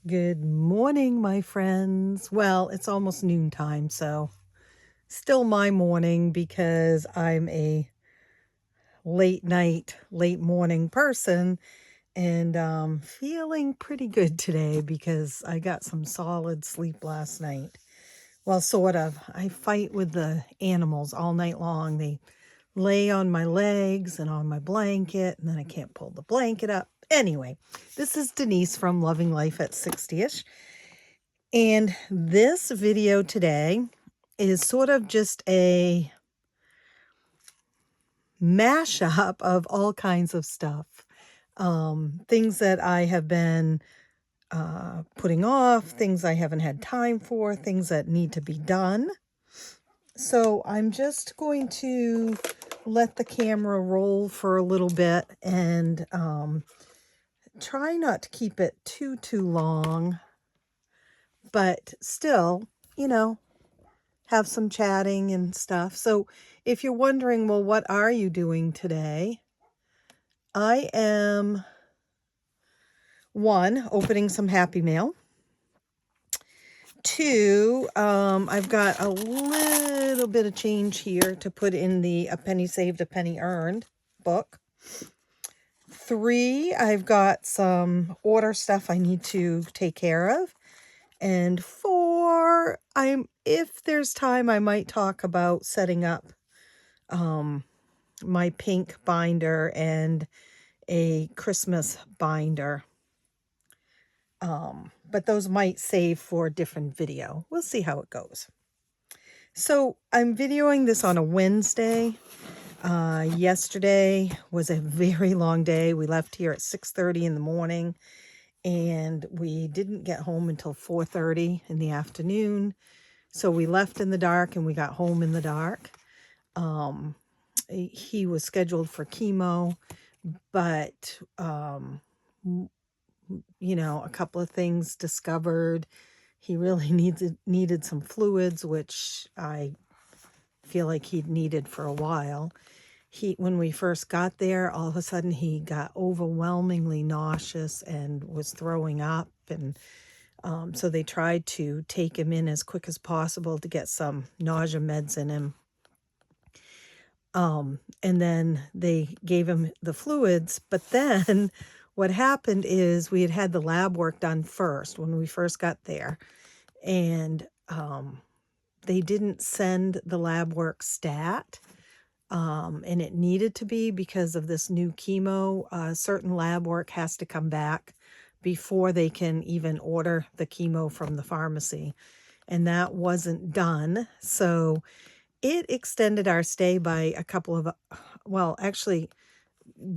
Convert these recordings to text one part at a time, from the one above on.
Good morning, my friends. Well, it's almost noontime, so still my morning because I'm a late night, late morning person and feeling pretty good today because I got some solid sleep last night. Well, sort of. I fight with the animals all night long. They lay on my legs and on my blanket, and then I can't pull the blanket up. Anyway, this is Denise from Loving Life at 60ish. And this video today is sort of just a mashup of all kinds of stuff. Things that I have been putting off, things I haven't had time for, things that need to be done. So I'm just going to let the camera roll for a little bit and try not to keep it too long, but still, have some chatting and stuff. So if you're wondering, well, what are you doing today? I am, one, opening some Happy Mail. Two, I've got a little bit of change here to put in the A Penny Saved, A Penny Earned book. Three, I've got some order stuff I need to take care of. And four, if there's time, I might talk about setting up my pink binder and a Christmas binder. But those might save for a different video. We'll see how it goes. So I'm videoing this on a Wednesday. Yesterday was a very long day. We left here at 6:30 in the morning and we didn't get home until 4:30 in the afternoon. So we left in the dark and we got home in the dark. He was scheduled for chemo, but, a couple of things discovered. He really needed some fluids, which I feel like he'd needed for a while. When we first got there, all of a sudden he got overwhelmingly nauseous and was throwing up. And so they tried to take him in as quick as possible to get some nausea meds in him. And then they gave him the fluids. But then what happened is we had the lab work done first when we first got there. And they didn't send the lab work stat. And it needed to be because of this new chemo. Certain lab work has to come back before they can even order the chemo from the pharmacy. And that wasn't done. So it extended our stay by a couple of, well, actually,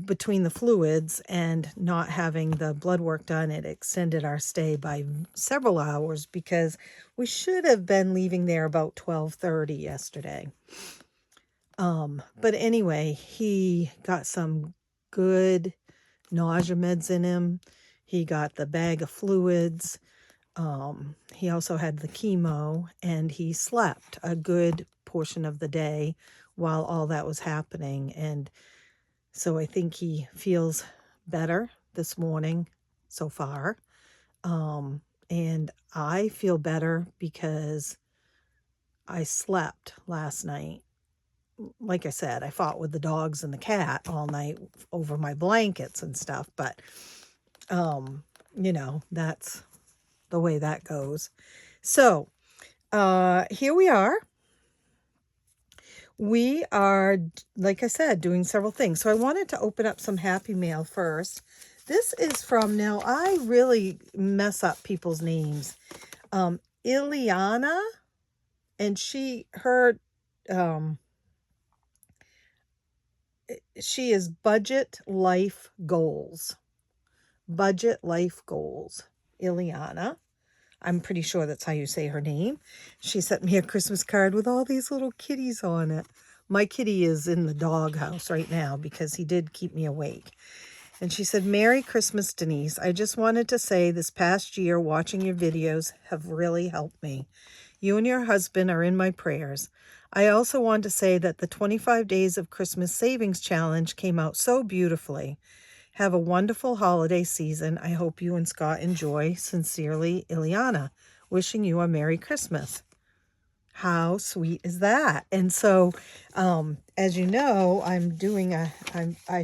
between the fluids and not having the blood work done, it extended our stay by several hours because we should have been leaving there about 12:30 yesterday. But anyway, he got some good nausea meds in him. He got the bag of fluids. He also had the chemo, and he slept a good portion of the day while all that was happening. And so I think he feels better this morning so far. And I feel better because I slept last night. Like I said, I fought with the dogs and the cat all night over my blankets and stuff, but, that's the way that goes. So, here we are. We are, like I said, doing several things. So I wanted to open up some Happy Mail first. This is from, now I really mess up people's names. Ileana, and she is Budget Life Goals. Budget Life Goals. Ileana. I'm pretty sure that's how you say her name. She sent me a Christmas card with all these little kitties on it. My kitty is in the doghouse right now because he did keep me awake. And she said, "Merry Christmas, Denise. I just wanted to say this past year watching your videos have really helped me. You and your husband are in my prayers. I also want to say that the 25 Days of Christmas Savings Challenge came out so beautifully. Have a wonderful holiday season. I hope you and Scott enjoy. Sincerely, Ileana. Wishing you a Merry Christmas. How sweet is that? And so, as you know, I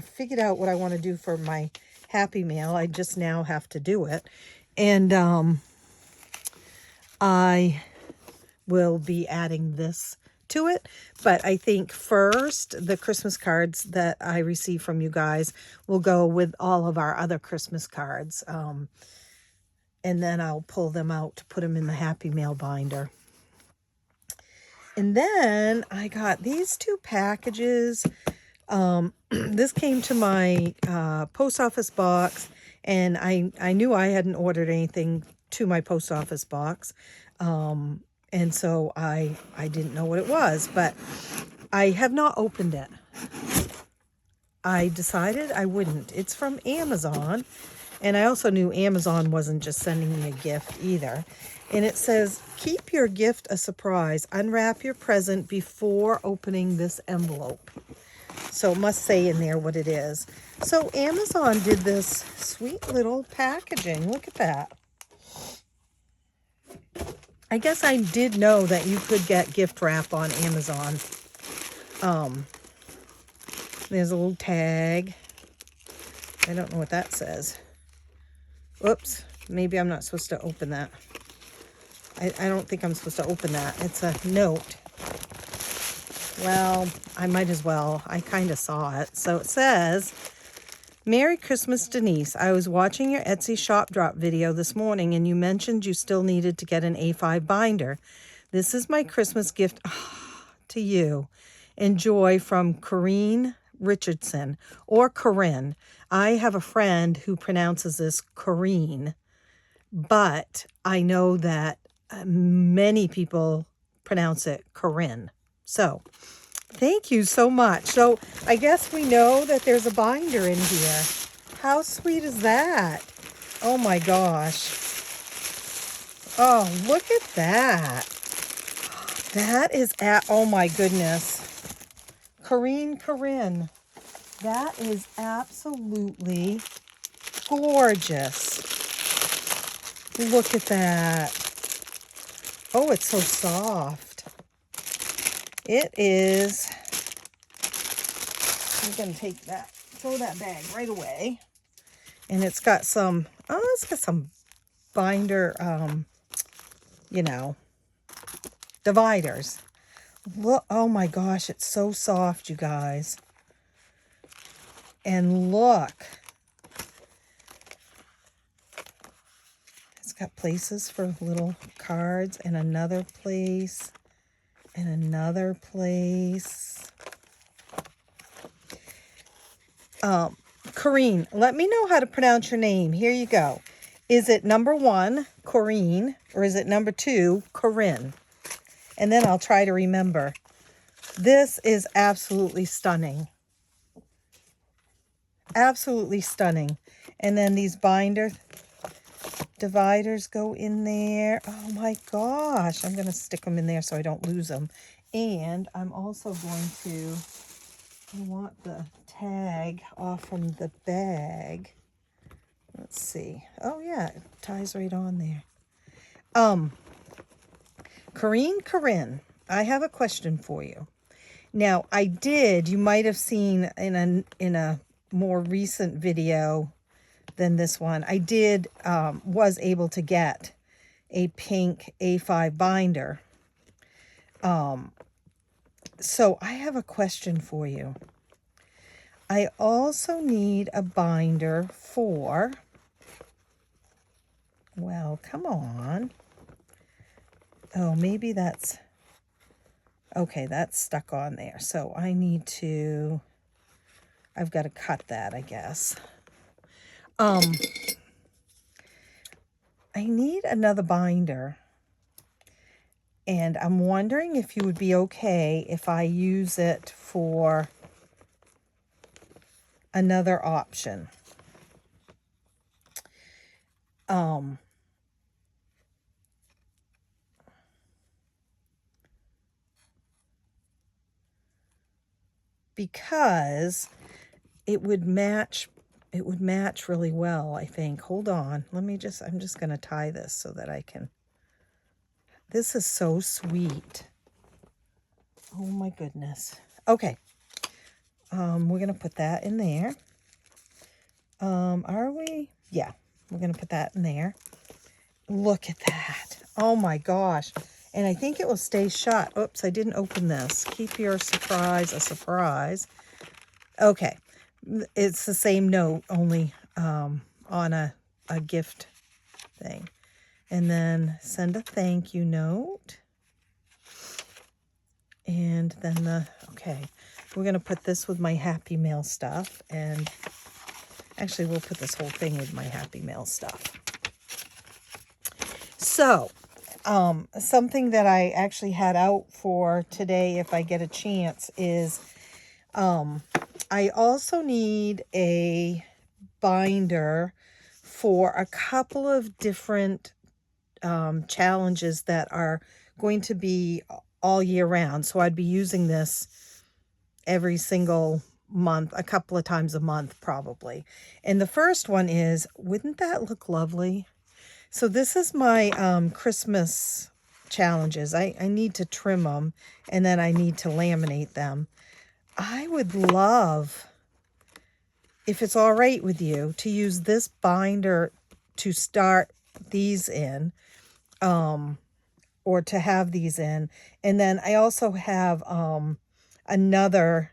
figured out what I want to do for my Happy Mail. I just now have to do it. And I will be adding this to it. But I think first, the Christmas cards that I receive from you guys will go with all of our other Christmas cards. And then I'll pull them out to put them in the Happy Mail binder. And then I got these two packages. This came to my post office box, and I knew I hadn't ordered anything to my post office box. And so I didn't know what it was, but I have not opened it. I decided I wouldn't. It's from Amazon, and I also knew Amazon wasn't just sending me a gift either. And it says, keep your gift a surprise. Unwrap your present before opening this envelope. So it must say in there what it is. So Amazon did this sweet little packaging. Look at that. I guess I did know that you could get gift wrap on Amazon. There's a little tag. I don't know what that says. Whoops. Maybe I'm not supposed to open that. I don't think I'm supposed to open that. It's a note. Well, I might as well. I kind of saw it. So it says, Merry Christmas, Denise. I was watching your Etsy shop drop video this morning, and you mentioned you still needed to get an A5 binder. This is my Christmas gift to you. Enjoy, from Corinne Richardson, or Corinne. I have a friend who pronounces this Corinne, but I know that many people pronounce it Corinne. So thank you so much. So I guess we know that there's a binder in here. How sweet is that? Oh my gosh. Oh, look at that. That is oh my goodness. Corinne. That is absolutely gorgeous. Look at that. Oh, it's so soft. It is. I'm going to take that, throw that bag right away. And it's got some, it's got some binder, dividers. Look, oh my gosh, it's so soft, you guys. And look. It's got places for little cards, and another place, and another place. Corinne, let me know how to pronounce your name. Here you go. Is it number 1, Corinne, or is it number 2, Corinne? And then I'll try to remember. This is absolutely stunning. Absolutely stunning. And then these binder dividers go in there. Oh my gosh. I'm going to stick them in there so I don't lose them. And I'm also going to, I want the tag off from the bag. Let's see. Oh yeah, it ties right on there. Corinne, I have a question for you. Now, you might have seen in a more recent video than this one, I was able to get a pink A5 binder. So I have a question for you. I also need a binder for, well, come on. Oh, maybe that's, okay, that's stuck on there. So I need to, I've got to cut that, I guess. I need another binder. And I'm wondering if you would be okay if I use it for another option. Because it would match it would match really well, I think. Hold on. I'm just going to tie this so that I can. This is so sweet. Oh my goodness. Okay. We're going to put that in there. Are we? Yeah, we're going to put that in there. Look at that. Oh my gosh. And I think it will stay shut. Oops, I didn't open this. Keep your surprise a surprise. Okay. It's the same note, only on a gift thing. And then send a thank you note. And then okay, we're going to put this with my Happy Mail stuff. And actually, we'll put this whole thing with my Happy Mail stuff. So, something that I actually had out for today, if I get a chance, is I also need a binder for a couple of different challenges that are going to be all year round. So I'd be using this every single month, a couple of times a month probably. And the first one is, wouldn't that look lovely? So this is my Christmas challenges. I need to trim them, and then I need to laminate them. I would love, if it's all right with you, to use this binder to start these in, or to have these in. And then I also have another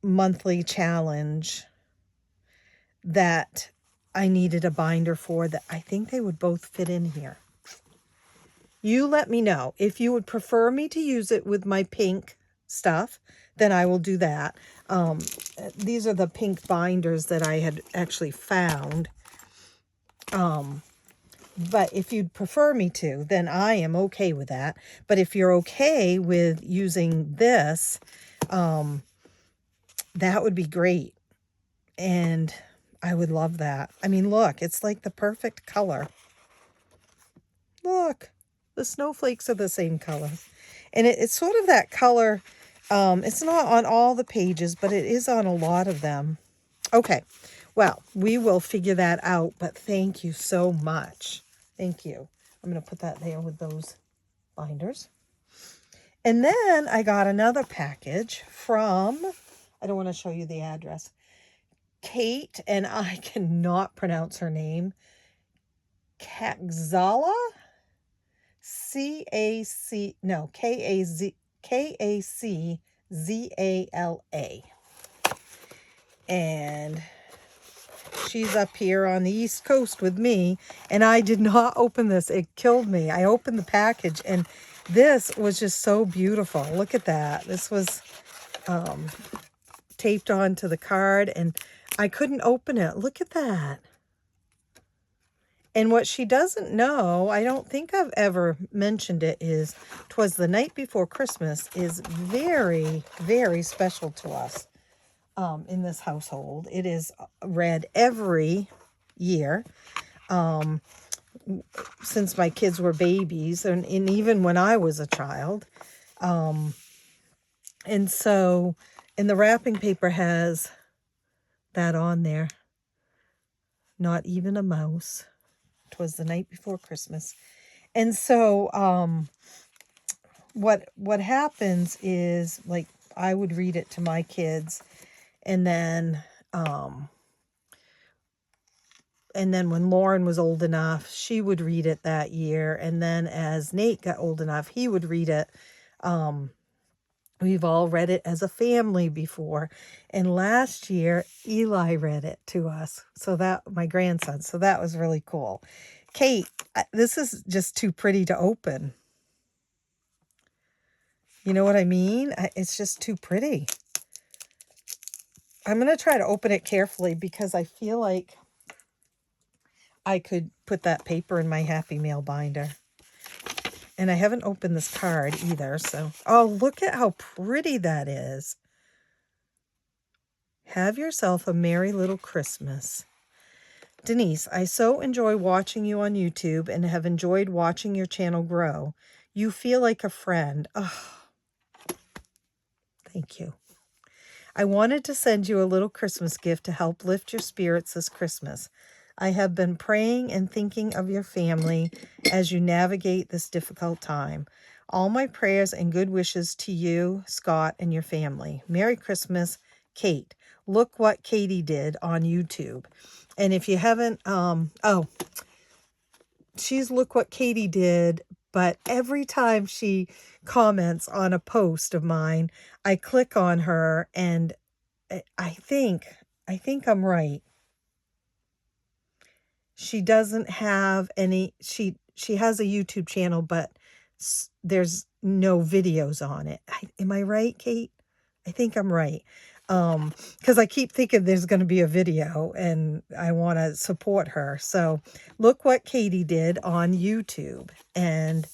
monthly challenge that I needed a binder for, that I think they would both fit in here. You let me know. If you would prefer me to use it with my pink stuff, then I will do that. These are the pink binders that I had actually found. But if you'd prefer me to, then I am okay with that. But if you're okay with using this, that would be great. And I would love that. I mean, look, it's like the perfect color. Look, the snowflakes are the same color. And it's sort of that color. It's not on all the pages, but it is on a lot of them. Okay, well, we will figure that out, but thank you so much. Thank you. I'm going to put that there with those binders. And then I got another package from, I don't want to show you the address, Kate, and I cannot pronounce her name, Kazala? Kazala. And she's up here on the East Coast with me, and I did not open this. It killed me. I opened the package, and this was just so beautiful. Look at that. This was taped onto the card, and I couldn't open it. Look at that. And what she doesn't know, I don't think I've ever mentioned it, is 'Twas the Night Before Christmas is very, very special to us in this household. It is read every year since my kids were babies, and even when I was a child. And so, and the wrapping paper has that on there. Not even a mouse. 'Twas the Night Before Christmas. And so what happens is, like, I would read it to my kids, and then when Lauren was old enough, she would read it that year. And then as Nate got old enough, he would read it. We've all read it as a family before. And last year, Eli read it to us. So that, my grandson. So that was really cool. Kate, this is just too pretty to open. You know what I mean? It's just too pretty. I'm going to try to open it carefully because I feel like I could put that paper in my Happy Mail binder. And I haven't opened this card either. So, oh, look at how pretty that is. Have yourself a merry little Christmas. Denise, I so enjoy watching you on YouTube and have enjoyed watching your channel grow. You feel like a friend. Oh, thank you. I wanted to send you a little Christmas gift to help lift your spirits this Christmas. I have been praying and thinking of your family as you navigate this difficult time. All my prayers and good wishes to you, Scott, and your family. Merry Christmas, Kate. Look what Katie did on YouTube. And if you haven't, she's Look What Katie Did, but every time she comments on a post of mine, I click on her and I think I'm right. She doesn't have any, she has a YouTube channel, but there's no videos on it. Am I right, Kate? I think I'm right. Because I keep thinking there's going to be a video and I want to support her. So Look What Katie Did on YouTube. And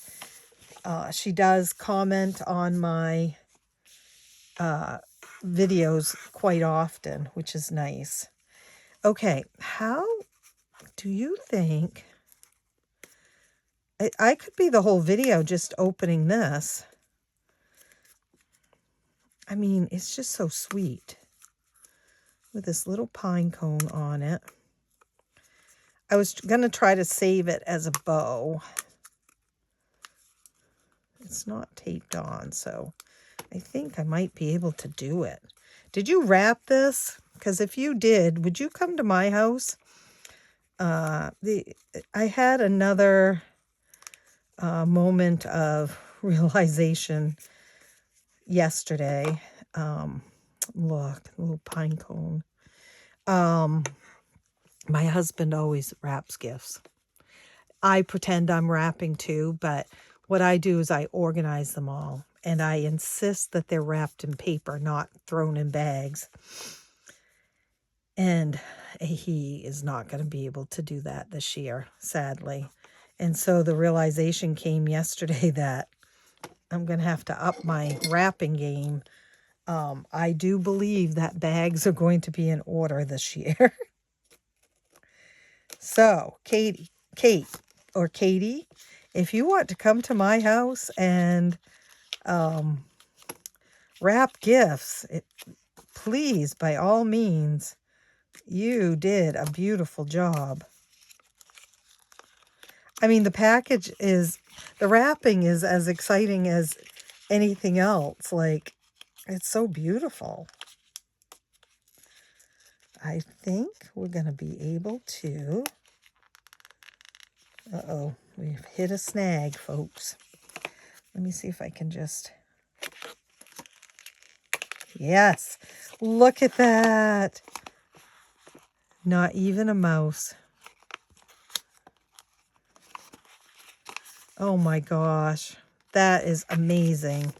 she does comment on my videos quite often, which is nice. Okay, how do you think... I could be the whole video just opening this. I mean, it's just so sweet. With this little pine cone on it. I was going to try to save it as a bow. It's not taped on, so I think I might be able to do it. Did you wrap this? Because if you did, would you come to my house? I had another moment of realization yesterday. Look, a little pine cone. My husband always wraps gifts. I pretend I'm wrapping too, but what I do is I organize them all. And I insist that they're wrapped in paper, not thrown in bags. And he is not going to be able to do that this year, sadly. And so the realization came yesterday that I'm going to have to up my wrapping game. I do believe that bags are going to be in order this year. So, Kate, or Katie, if you want to come to my house and wrap gifts, please, by all means, you did a beautiful job. I mean, the wrapping is as exciting as anything else. Like, it's so beautiful. I think we're going to be able to... Uh-oh, we've hit a snag, folks. Let me see if I can just... Yes, look at that. Not even a mouse. Oh my gosh, that is amazing.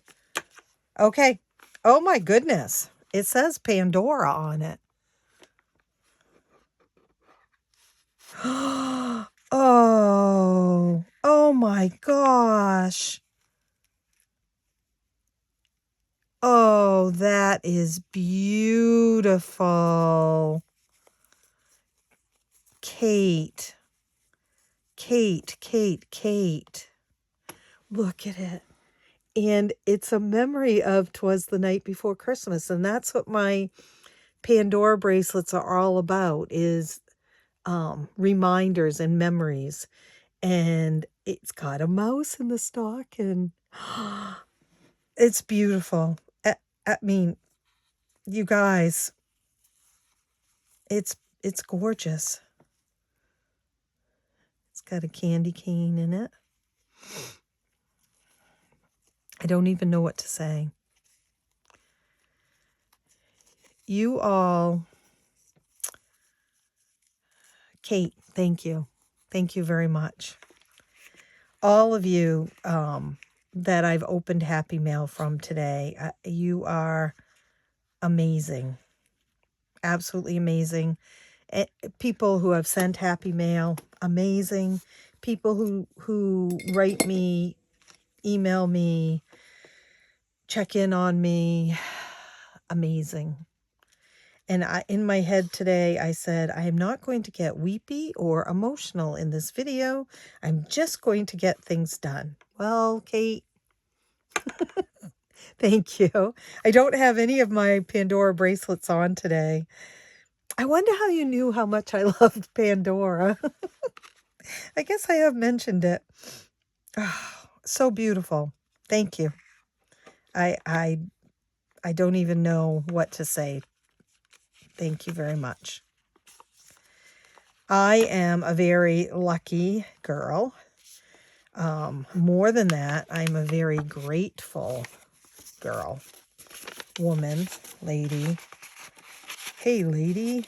Okay, oh my goodness. It says Pandora on it. Oh my gosh. Oh, that is beautiful. Kate. Look at it. And it's a memory of 'Twas the Night Before Christmas. And that's what my Pandora bracelets are all about, is reminders and memories. And it's got a mouse in the stock, and it's beautiful. I mean, you guys, it's gorgeous. It's got a candy cane in it. I don't even know what to say. You all, Kate, thank you. Thank you very much. All of you that I've opened Happy Mail from today, you are amazing. Absolutely amazing. People who have sent Happy Mail, amazing. People who write me, email me, check in on me, amazing. And in my head today, I said, I am not going to get weepy or emotional in this video. I'm just going to get things done. Well, Kate, Thank you. I don't have any of my Pandora bracelets on today. I wonder how you knew how much I loved Pandora. I guess I have mentioned it. Oh, so beautiful. Thank you. I don't even know what to say. Thank you very much. I am a very lucky girl. More than that, I'm a very grateful girl, woman, lady. Hey, lady.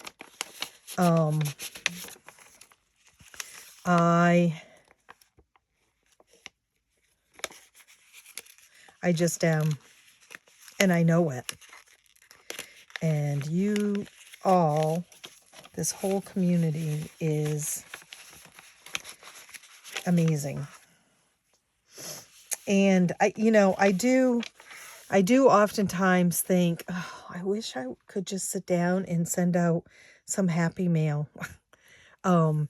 I just am, and I know it. And you all, this whole community is amazing. And I do oftentimes think, oh, I wish I could just sit down and send out some happy mail. And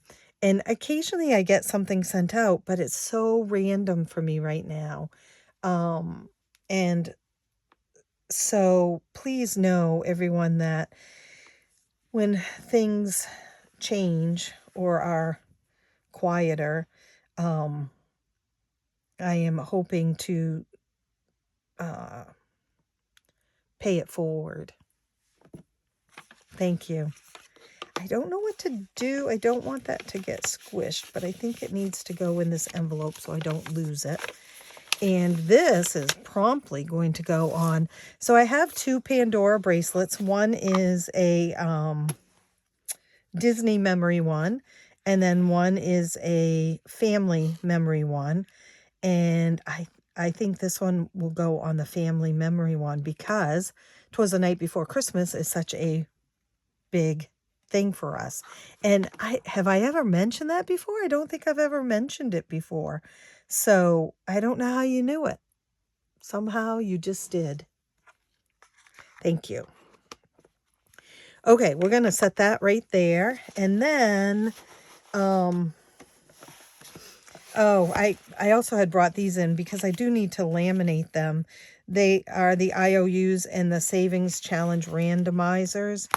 occasionally I get something sent out, but it's so random for me right now. And so please know, everyone, that when things change or are quieter, I am hoping to pay it forward. Thank you. I don't know what to do. I don't want that to get squished, but I think it needs to go in this envelope so I don't lose it. And this is promptly going to go on. So I have 2 Pandora bracelets. One is a Disney memory one, and then one is a family memory one. And I think this one will go on the family memory one because 'Twas the Night Before Christmas is such a big thing for us. And have I ever mentioned that before? I don't think I've ever mentioned it before. So I don't know how you knew it. Somehow you just did. Thank you. Okay, we're going to set that right there. And then, oh, I also had brought these in because I do need to laminate them. They are the IOUs and the Savings Challenge randomizers.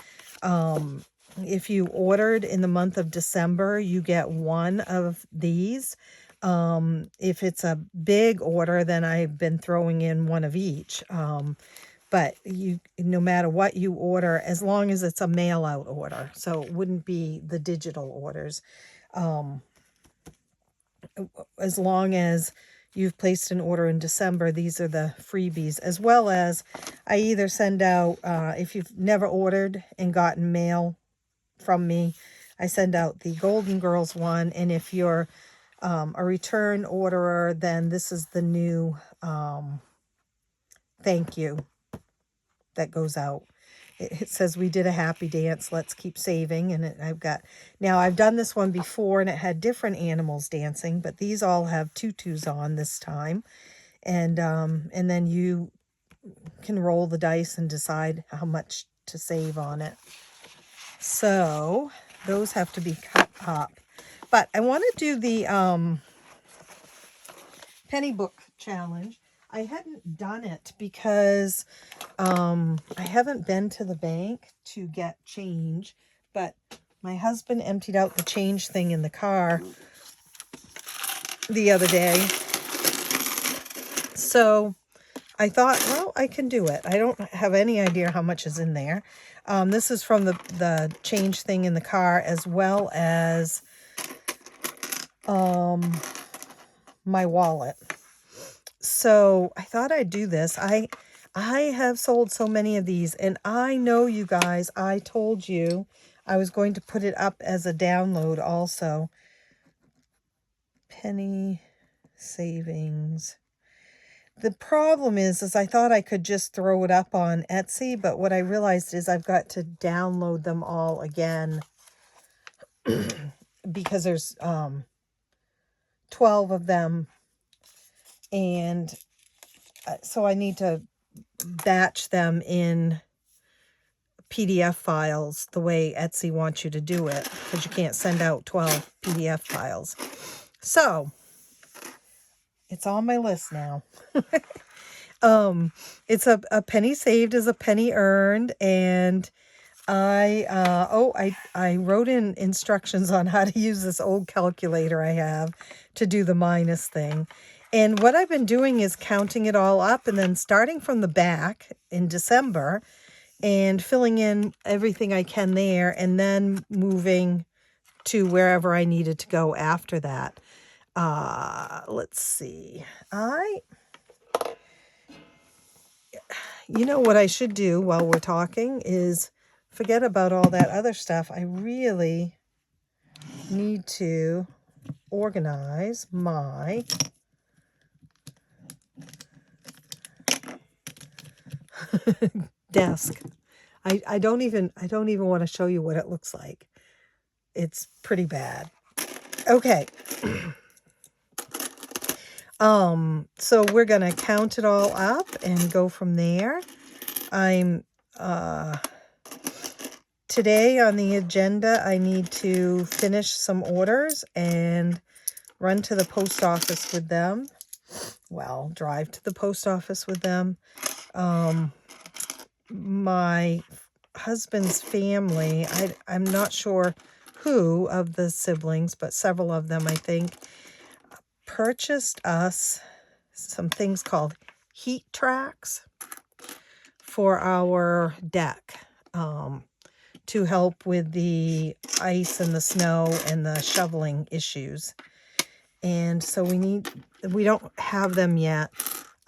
If you ordered in the month of December, you get one of these. If it's a big order, then I've been throwing in one of each. But no matter what you order, as long as it's a mail out order, so it wouldn't be the digital orders. As long as you've placed an order in December, these are the freebies, as well as I either send out, if you've never ordered and gotten mail from me, I send out the Golden Girls one. And if you're a return orderer, then this is the new thank you that goes out. It says, we did a happy dance, let's keep saving. And I've done this one before and it had different animals dancing, but these all have tutus on this time. And then you can roll the dice and decide how much to save on it. So those have to be cut up. But I want to do the penny book challenge. I hadn't done it because I haven't been to the bank to get change, but my husband emptied out the change thing in the car the other day. So I thought, well, I can do it. I don't have any idea how much is in there. This is from the change thing in the car, as well as my wallet. So I thought I'd do this. I have sold so many of these, and I know, you guys, I told you I was going to put it up as a download also. Penny savings. The problem is I thought I could just throw it up on Etsy, but what I realized is I've got to download them all again because there's 12 of them, and so I need to batch them in PDF files the way Etsy wants you to do it, because you can't send out 12 PDF files. So it's on my list now. It's a penny saved is a penny earned, and I wrote in instructions on how to use this old calculator I have to do the minus thing. And what I've been doing is counting it all up and then starting from the back in December and filling in everything I can there and then moving to wherever I needed to go after that. Let's see. You know what I should do while we're talking is forget about all that other stuff. I really need to organize my desk. I don't even want to show you what it looks like. It's pretty bad. Okay. So we're gonna count it all up and go from there. I'm today on the agenda, I need to finish some orders and run to the post office with them. Well, drive to the post office with them. My husband's family, I'm not sure who of the siblings, but several of them, I think, purchased us some things called heat tracks for our deck to help with the ice and the snow and the shoveling issues. And so we don't have them yet,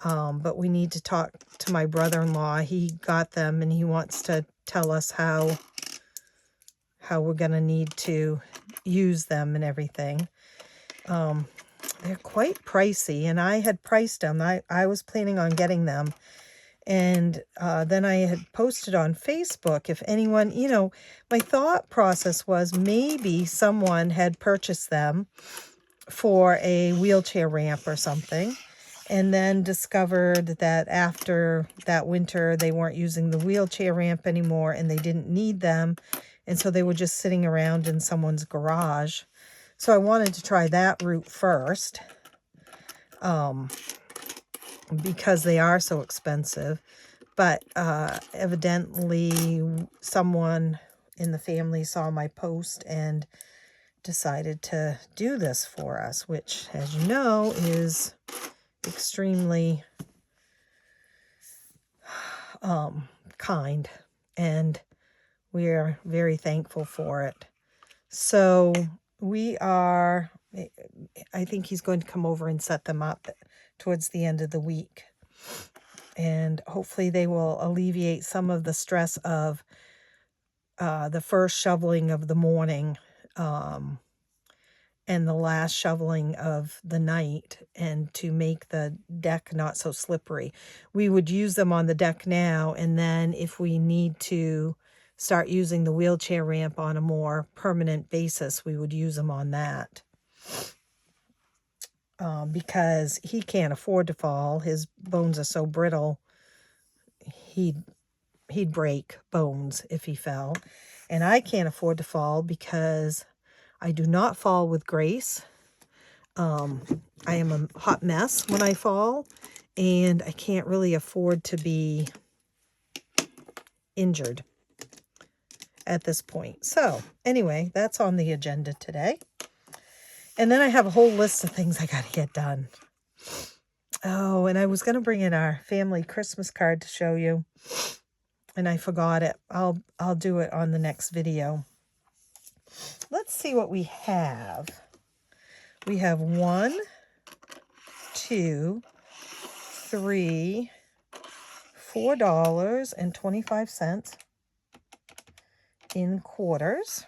but we need to talk to my brother-in-law. He got them and he wants to tell us how we're going to need to use them and everything. They're quite pricey, and I had priced them. I was planning on getting them. And then I had posted on Facebook if anyone, my thought process was maybe someone had purchased them for a wheelchair ramp or something, and then discovered that after that winter they weren't using the wheelchair ramp anymore and they didn't need them, and so they were just sitting around in someone's garage. So I wanted to try that route first, because they are so expensive. But evidently someone in the family saw my post and decided to do this for us, which, as you know, is extremely kind, and we are very thankful for it. So I think he's going to come over and set them up towards the end of the week, and hopefully they will alleviate some of the stress of the first shoveling of the morning and the last shoveling of the night, and to make the deck not so slippery. We would use them on the deck now, and then if we need to start using the wheelchair ramp on a more permanent basis, we would use them on that. Because he can't afford to fall. His bones are so brittle, he'd break bones if he fell. And I can't afford to fall because I do not fall with grace. I am a hot mess when I fall, and I can't really afford to be injured at this point. So anyway, that's on the agenda today. And then I have a whole list of things I got to get done. Oh, and I was going to bring in our family Christmas card to show you, and I forgot it. I'll do it on the next video. Let's see what we have. We have 1, 2, 3, $4.25 in quarters.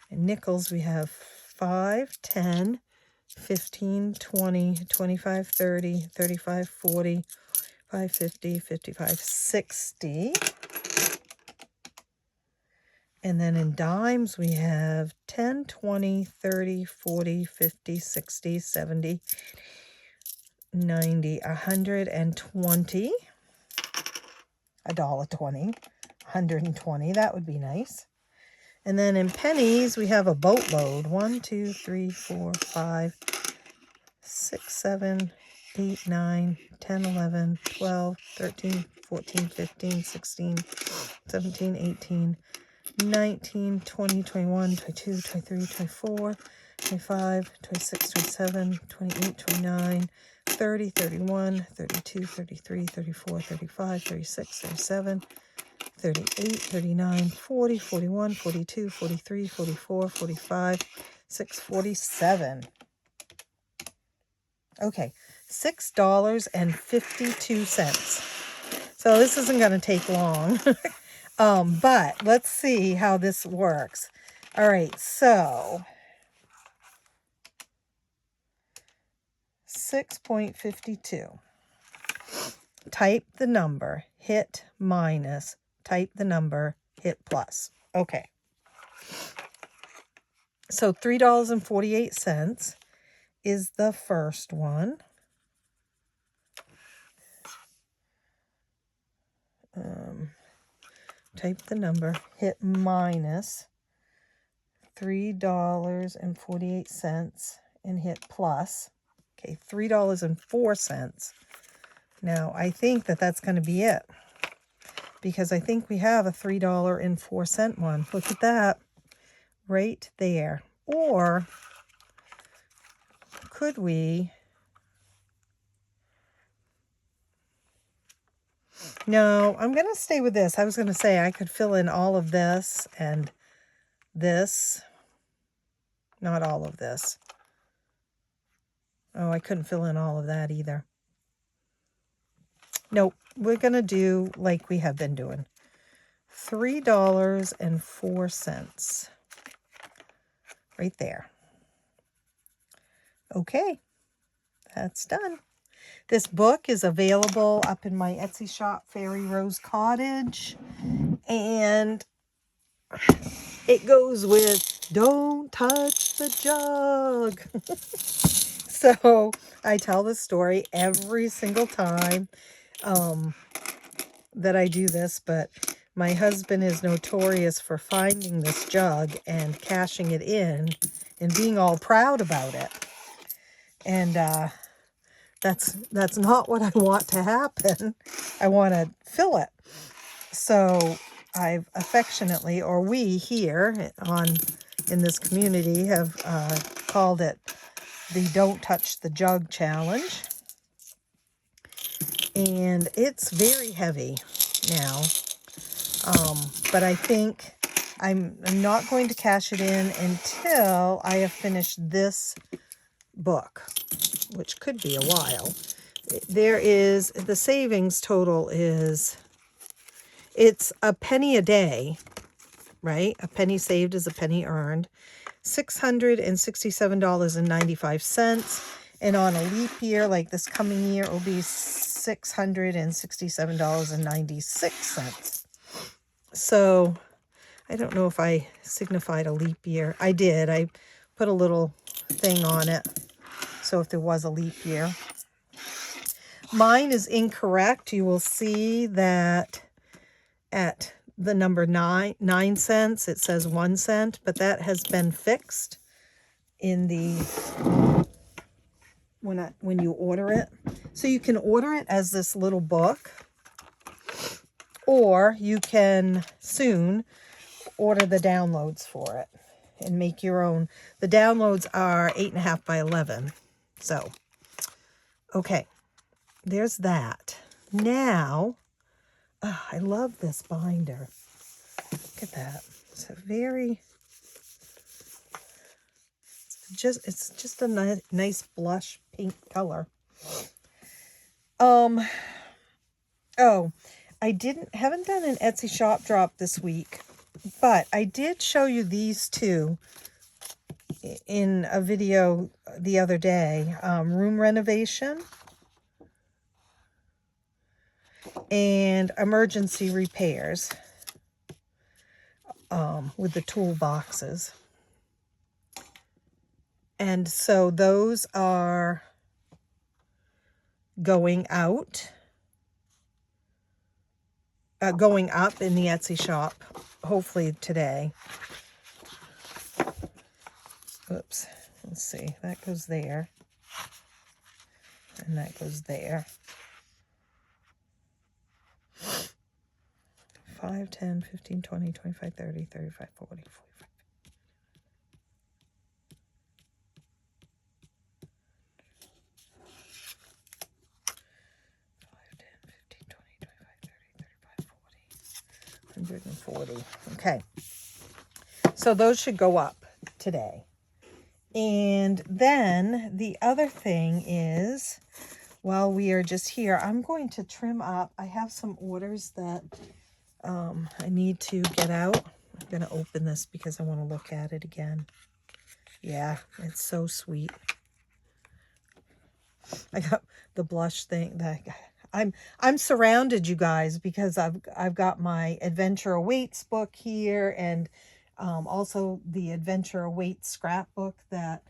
In nickels, we have 5, 10, 15, 20, 25, 30, 35, 40, 5, 50, 55, 60. And then in dimes, we have 10, 20, 30, 40, 50, 60, 70, 90, 120, $1.20, 120. That would be nice. And then in pennies, we have a boatload. 1, 2, 3, 4, 5, 6, 7, 8, 9, 10, 11, 12, 13, 14, 15, 16, 17, 18, 19, 20, 21, 22, 23, 24, 25, 26, 27, 28, 29, 30, 31, 32, 33, 34, 35, 36, 37, 38, 39, 40, 41, 42, 43, 44, 45, 6, 47. Okay, $6.52. So this isn't going to take long. But let's see how this works. All right, so 6.52. Type the number, hit minus, type the number, hit plus. Okay. So $3.48 is the first one. Type the number, hit minus $3.48 and hit plus. Okay, $3.04. Now, I think that that's going to be it, because I think we have a $3.04 one. Look at that right there. Or could we... No, I'm going to stay with this. I was going to say I could fill in all of this and this. Not all of this. Oh, I couldn't fill in all of that either. Nope, we're going to do like we have been doing. $3.04. Right there. Okay, that's done. This book is available up in my Etsy shop, Fairy Rose Cottage. And it goes with Don't Touch the Jug. So I tell this story every single time that I do this, but my husband is notorious for finding this jug and cashing it in and being all proud about it. And that's not what I want to happen. I want to fill it. So I've affectionately, or we here in this community have called it the Don't Touch the Jug Challenge. And it's very heavy now. But I think I'm not going to cash it in until I have finished this book, which could be a while. There is, the savings total is, it's a penny a day, right? A penny saved is a penny earned. $667.95. And on a leap year, like this coming year, it will be $667.96. So I don't know if I signified a leap year. I did. I put a little thing on it. So if there was a leap year. Mine is incorrect. You will see that at the number 9 cents, it says 1 cent, but that has been fixed in the when you order it. So you can order it as this little book, or you can soon order the downloads for it and make your own. The downloads are 8.5 by 11. So, okay, there's that. Now, oh, I love this binder. Look at that. It's a very, it's just a nice blush pink color. Oh, I haven't done an Etsy shop drop this week, but I did show you these two in a video the other day. Room renovation and emergency repairs with the toolboxes. And so those are going out, going up in the Etsy shop, hopefully today. Oops, let's see, that goes there. and that goes there. 5, 10, 15, 20, 25, 30, 35, 40, 45. 140. Okay. So those should go up today. And then the other thing is, while we are just here, I'm going to trim up. I have some orders that I need to get out. I'm going to open this because I want to look at it again. Yeah, it's so sweet. I got the blush thing that I'm surrounded, you guys, because I've got my Adventure Awaits book here, and also the Adventure Awaits scrapbook that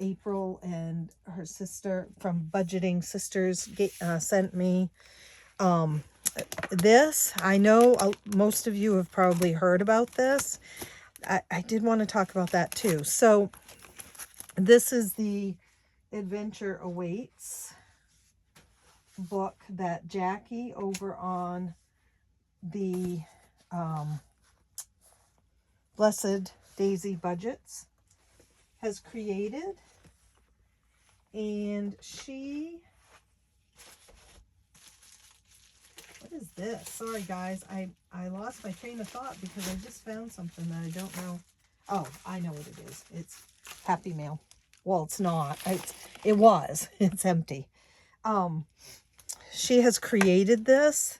April and her sister from Budgeting Sisters sent me. This, I know most of you have probably heard about this. I did want to talk about that too. So this is the Adventure Awaits book that JaCie over on the Blessed Daisy Budgets has created. And she, what is this? Sorry guys, I lost my train of thought because I just found something that I don't know. Oh, I know what it is. It's Happy Mail. Well, it's not. It was. It's empty. She has created this,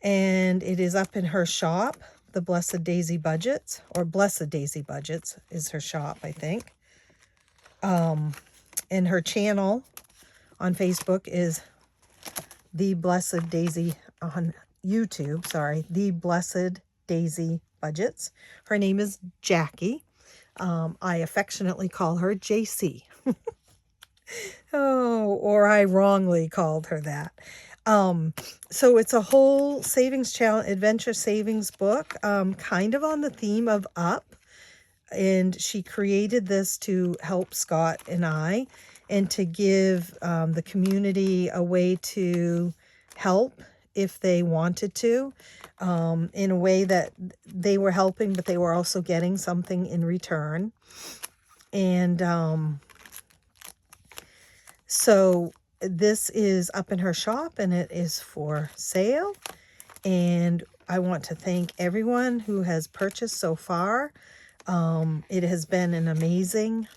and it is up in her shop, the Blessed Daisy Budgets, or Blessed Daisy Budgets is her shop, I think. And her channel on Facebook is The Blessed Daisy, on YouTube, sorry, The Blessed Daisy Budgets. Her name is JaCie. I affectionately call her JaCie. Oh, or I wrongly called her that. So it's a whole savings challenge, adventure savings book, kind of on the theme of up. And she created this to help Scott and I, and to give the community a way to help if they wanted to, in a way that they were helping, but they were also getting something in return. And so this is up in her shop, and it is for sale. And I want to thank everyone who has purchased so far. It has been an amazing,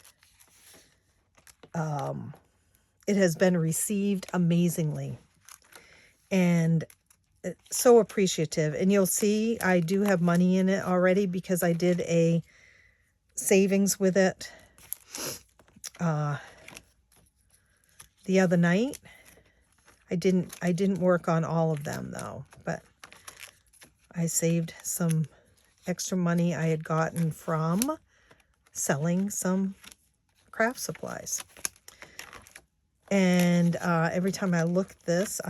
it has been received amazingly, and so appreciative. And you'll see I do have money in it already because I did a savings with it the other night. I didn't work on all of them though, but I saved some extra money I had gotten from selling some craft supplies. And every time I look at this,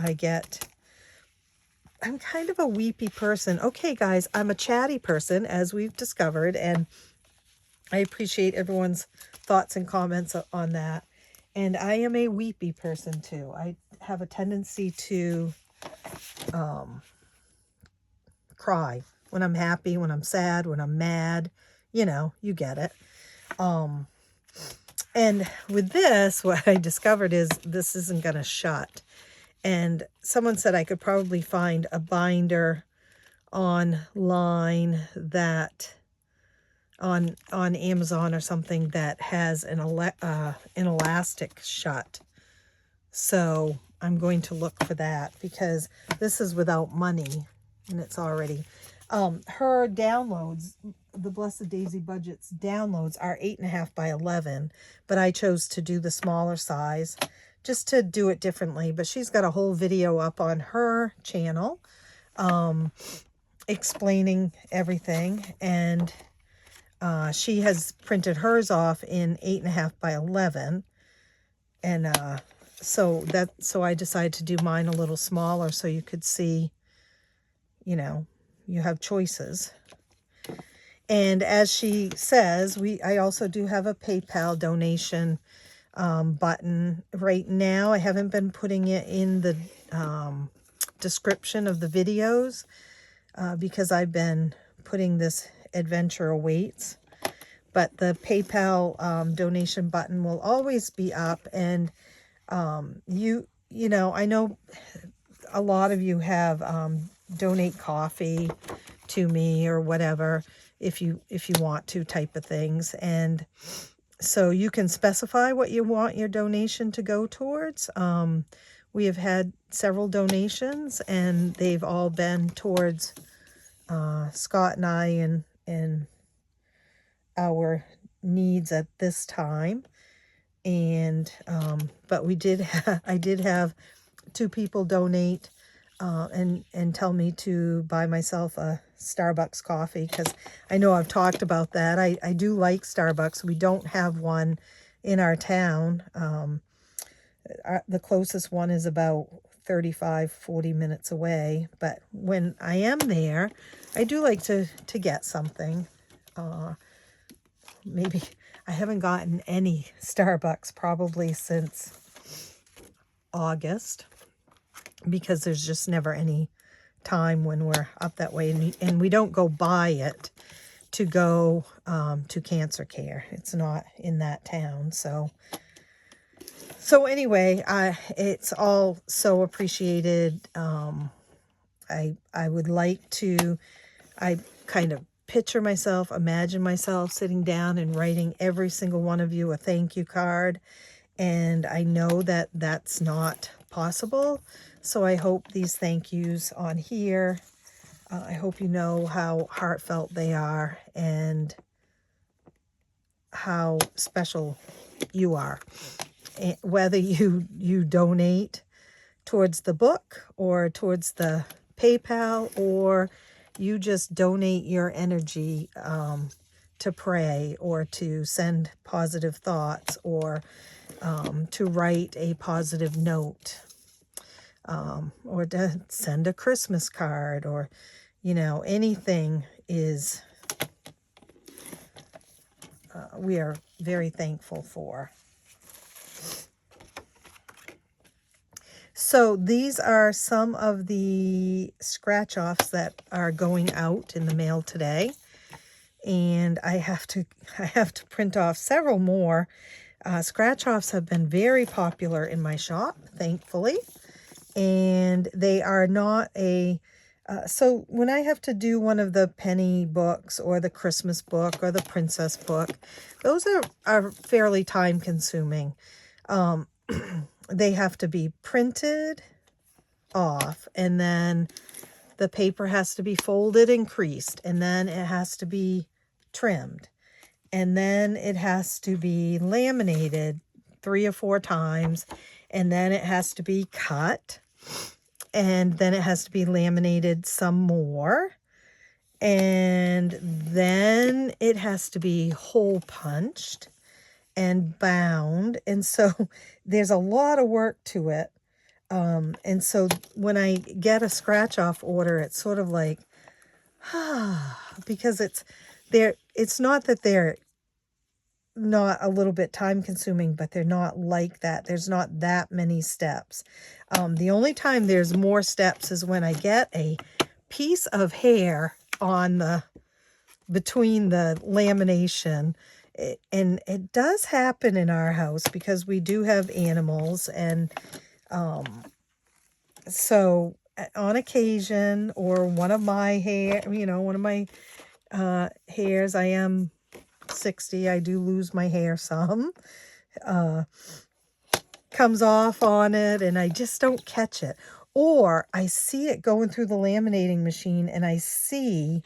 I'm kind of a weepy person. Okay, guys, I'm a chatty person, as we've discovered, and I appreciate everyone's thoughts and comments on that. And I am a weepy person too. I have a tendency to cry when I'm happy, when I'm sad, when I'm mad. You know, you get it. And with this, what I discovered is this isn't going to shut. And someone said I could probably find a binder online that on Amazon or something that has an elastic shut. So I'm going to look for that because this is without money, and it's already her downloads. The Blessed Daisy Budgets downloads are 8.5 by 11, but I chose to do the smaller size just to do it differently. But she's got a whole video up on her channel explaining everything, and she has printed hers off in 8.5 by 11, and so I decided to do mine a little smaller so you could see, you know, you have choices. And as she says, I also do have a PayPal donation button. Right now, I haven't been putting it in the description of the videos because I've been putting this adventure awaits. But the PayPal donation button will always be up, and you know, I know a lot of you have donate coffee to me or whatever if you want to, type of things. And so you can specify what you want your donation to go towards. We have had several donations, and they've all been towards Scott and I and our needs at this time. And but we did I did have 2 people donate and tell me to buy myself a Starbucks coffee, because I know I've talked about that. I do like Starbucks. We don't have one in our town. The closest one is about 35-40 minutes away, but when I am there, I do like to get something. Maybe I haven't gotten any Starbucks probably since August, because there's just never any time when we're up that way, and we don't go by it to go to cancer care. It's not in that town. So anyway, it's all so appreciated. I would like to, I kind of picture myself, imagine myself sitting down and writing every single one of you a thank you card. And I know that that's not possible. So I hope these thank yous on here, I hope you know how heartfelt they are and how special you are. And whether you donate towards the book or towards the PayPal, or you just donate your energy to pray or to send positive thoughts, or to write a positive note, or to send a Christmas card, or, you know, anything is, we are very thankful for. So these are some of the scratch-offs that are going out in the mail today. And I have to print off several more. Scratch-offs have been very popular in my shop, thankfully. And they are not a... so when I have to do one of the penny books or the Christmas book or the princess book, those are fairly time-consuming. They have to be printed off, and then the paper has to be folded and creased, and then it has to be trimmed, and then it has to be laminated 3 or 4 times, and then it has to be cut, and then it has to be laminated some more, and then it has to be hole punched and bound. And so there's a lot of work to it. And so when I get a scratch off order, it's sort of like, because it's not that they're not a little bit time consuming, but they're not like that. There's not that many steps. The only time there's more steps is when I get a piece of hair on between the lamination. And it does happen in our house because we do have animals, and so on occasion, or one of my hairs, I am 60, I do lose my hair some, comes off on it, and I just don't catch it, or I see it going through the laminating machine and I see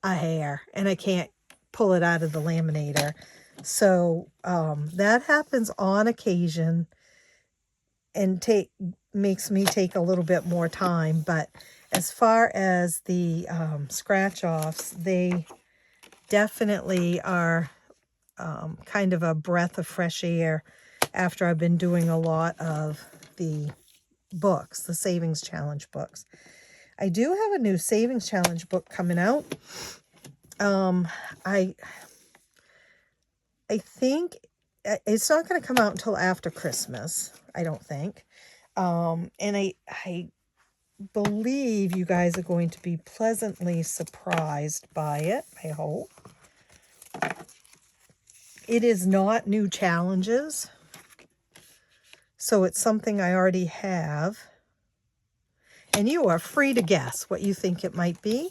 a hair and I can't pull it out of the laminator. So that happens on occasion, and makes me take a little bit more time. But as far as the scratch offs, they definitely are kind of a breath of fresh air after I've been doing a lot of the books, the Savings Challenge books. I do have a new Savings Challenge book coming out. I think it's not going to come out until after Christmas, I don't think. And I believe you guys are going to be pleasantly surprised by it, I hope. It is not new challenges, so it's something I already have. And you are free to guess what you think it might be.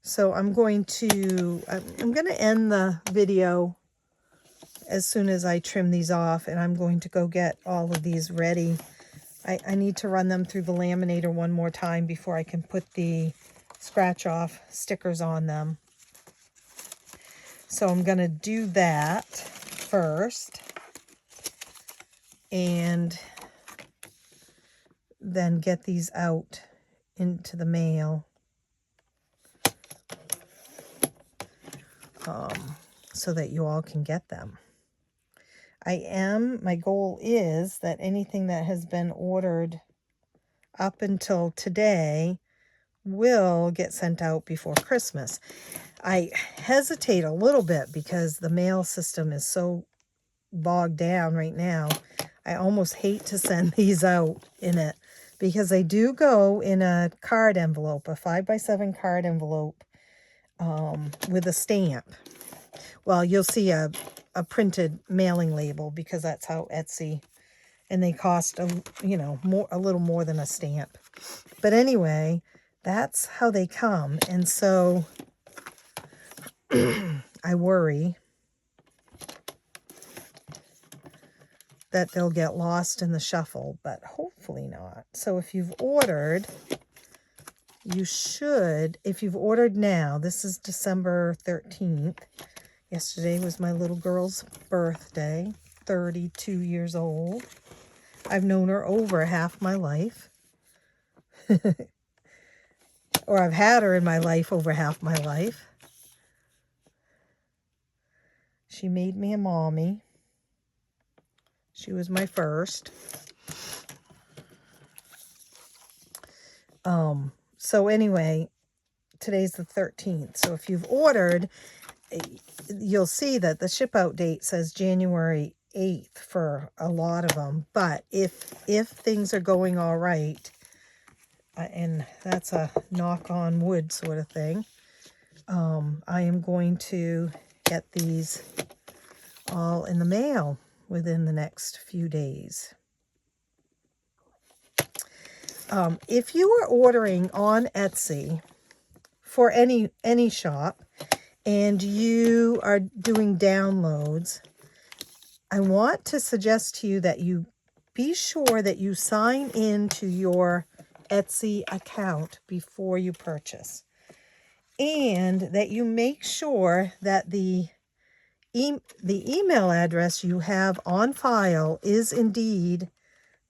So I'm going to end the video as soon as I trim these off, and I'm going to go get all of these ready. I need to run them through the laminator one more time before I can put the scratch off stickers on them. So I'm going to do that first and then get these out into the mail. So that you all can get them. My goal is that anything that has been ordered up until today will get sent out before Christmas. I hesitate a little bit because the mail system is so bogged down right now. I almost hate to send these out in it because they do go in a card envelope, a 5x7 card envelope with a stamp. Well, you'll see a printed mailing label because that's how Etsy, and they cost a little more than a stamp. But anyway, that's how they come, and so I worry that they'll get lost in the shuffle, but hopefully not. So if you've ordered, you should, if you've ordered now, this is December 13th. Yesterday was my little girl's birthday, 32 years old. I've known her over half my life. Or I've had her in my life over half my life. She made me a mommy. She was my first. So anyway, today's the 13th. So if you've ordered, you'll see that the ship out date says January 8th for a lot of them. But if things are going all right, and that's a knock on wood sort of thing, I am going to get these all in the mail within the next few days. If you are ordering on Etsy for any shop and you are doing downloads, I want to suggest to you that you be sure that you sign in to your Etsy account before you purchase, and that you make sure that the email address you have on file is indeed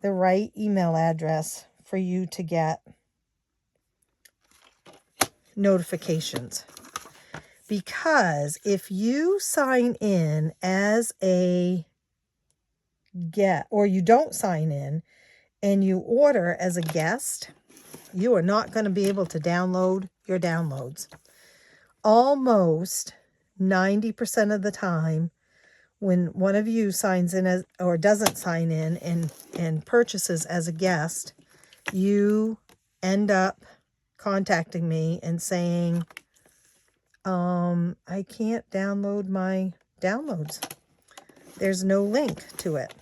the right email address for you to get notifications. Because if you sign in as a guest, or you don't sign in and you order as a guest, you are not going to be able to download your downloads. Almost 90% of the time, when one of you signs in as, or doesn't sign in and purchases as a guest, you end up contacting me and saying, I can't download my downloads. There's no link to it.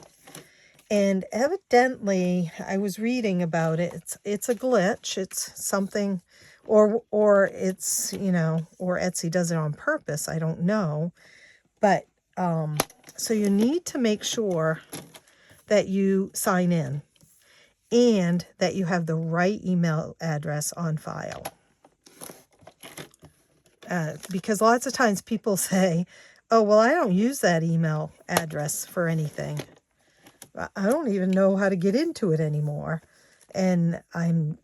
And evidently, I was reading about it. It's a glitch. It's something, or it's, or Etsy does it on purpose. I don't know. But, so you need to make sure that you sign in and that you have the right email address on file. Because lots of times people say, oh, well, I don't use that email address for anything. I don't even know how to get into it anymore. And I'm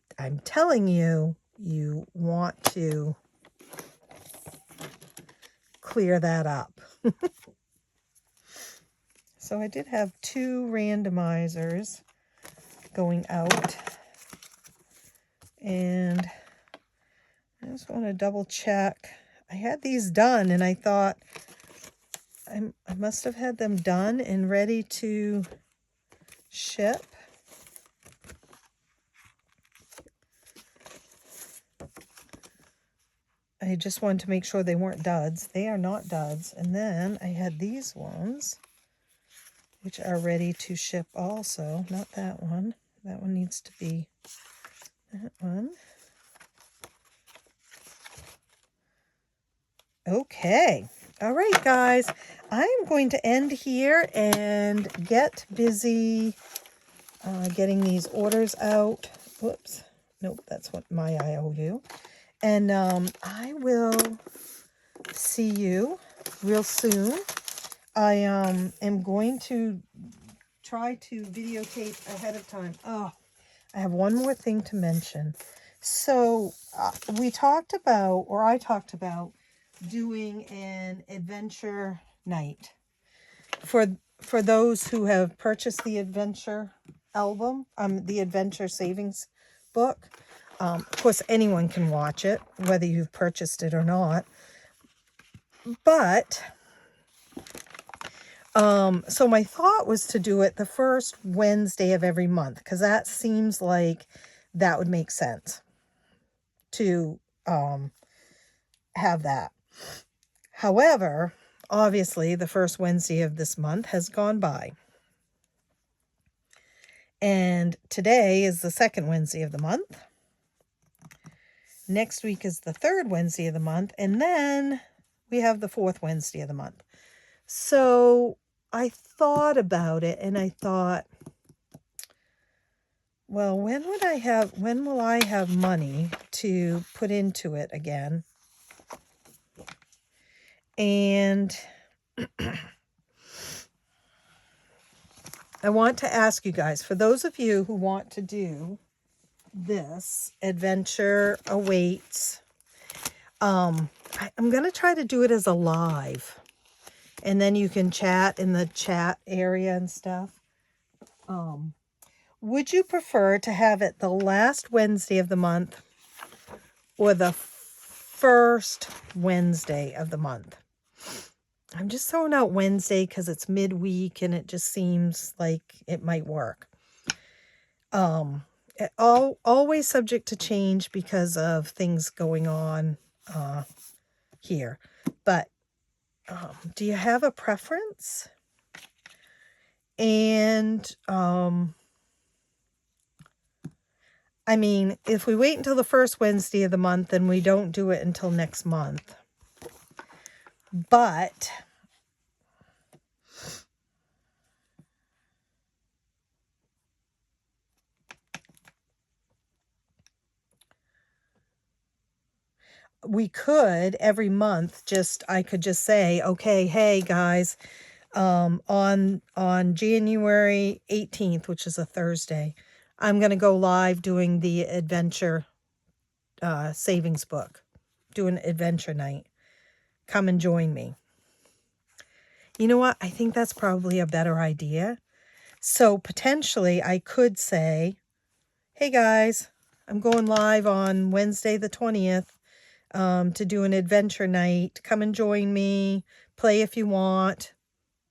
telling you, you want to clear that up. So I did have 2 randomizers. going out. And I just want to double check. I had these done and I thought I must have had them done and ready to ship. I just wanted to make sure they weren't duds. They are not duds. And then I had these ones, which are ready to ship also. Not that one. That one needs to be that one. Okay. All right, guys. I'm going to end here and get busy getting these orders out. Whoops. Nope, that's what my IOU. And I will see you real soon. I am going to try to videotape ahead of time. Oh, I have one more thing to mention. So we talked about, or I talked about, doing an adventure night for those who have purchased the adventure album, the adventure savings book. Of course, anyone can watch it, whether you've purchased it or not. But so my thought was to do it the first Wednesday of every month, because that seems like that would make sense to have that. However, obviously, the first Wednesday of this month has gone by. And today is the second Wednesday of the month. Next week is the third Wednesday of the month. And then we have the fourth Wednesday of the month. So I thought about it and I thought, well, when will I have money to put into it again? And I want to ask you guys, for those of you who want to do this, Adventure Awaits, I'm going to try to do it as a live. And then you can chat in the chat area and stuff. Would you prefer to have it the last Wednesday of the month or the first Wednesday of the month? I'm just throwing out Wednesday because it's midweek and it just seems like it might work. Always subject to change because of things going on here. But do you have a preference? And I mean, if we wait until the first Wednesday of the month, then we don't do it until next month. But we could every month I could just say, okay, hey guys, on January 18th, which is a Thursday, I'm going to go live doing the adventure savings book, doing adventure night. Come and join me. You know what? I think that's probably a better idea. So potentially I could say, hey guys, I'm going live on Wednesday the 20th to do an adventure night. Come and join me. Play if you want.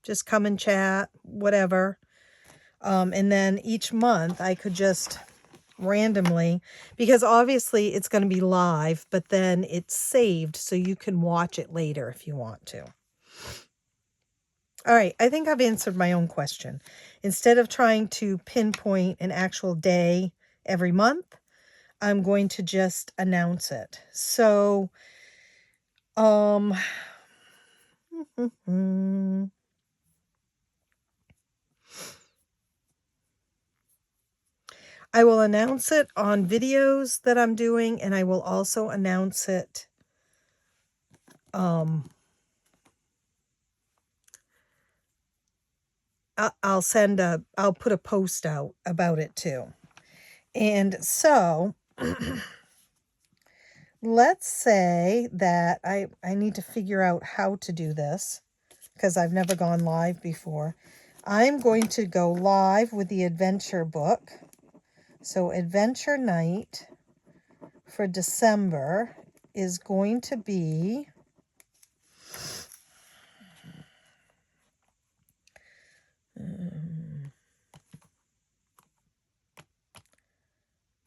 Just come and chat, whatever. And then each month I could just randomly, because obviously it's going to be live, but then it's saved so you can watch it later if you want to. All right, I think I've answered my own question. Instead of trying to pinpoint an actual day every month, I'm going to just announce it. So, I will announce it on videos that I'm doing, and I will also announce it I'll put a post out about it too. And so let's say that I need to figure out how to do this because I've never gone live before. I'm going to go live with the adventure book So adventure night for December is going to be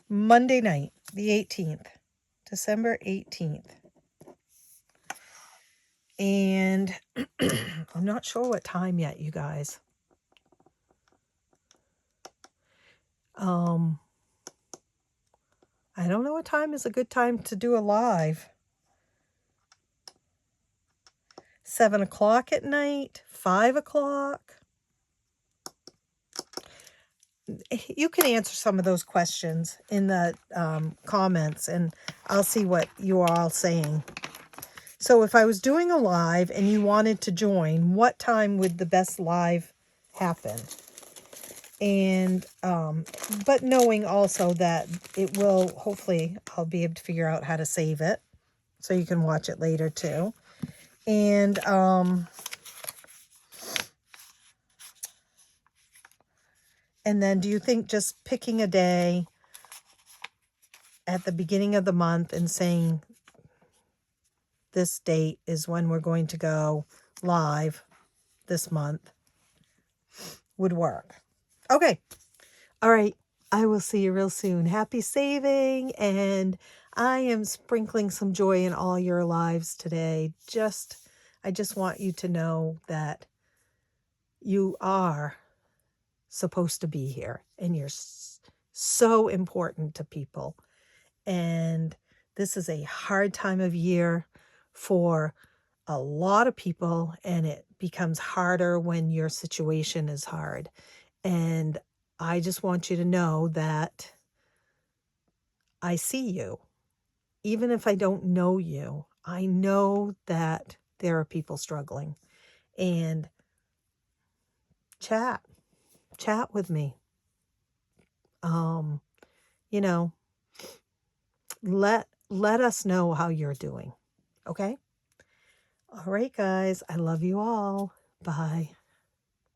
Monday night, the 18th, December 18th. And I'm not sure what time yet, you guys. I don't know what time is a good time to do a live. 7 o'clock at night, 5 o'clock. You can answer some of those questions in the comments, and I'll see what you are all saying. So if I was doing a live and you wanted to join, what time would the best live happen? And but knowing also that it will, hopefully I'll be able to figure out how to save it so you can watch it later too. And then do you think just picking a day at the beginning of the month and saying this date is when we're going to go live this month would work? Okay. All right. I will see you real soon. Happy saving. And I am sprinkling some joy in all your lives today. I just want you to know that you are supposed to be here and you're so important to people. And this is a hard time of year for a lot of people, and it becomes harder when your situation is hard. And I just want you to know that I see you. Even if I don't know you, I know that there are people struggling. And chat with me. You know, let us know how you're doing. Okay? All right, guys. I love you all. Bye.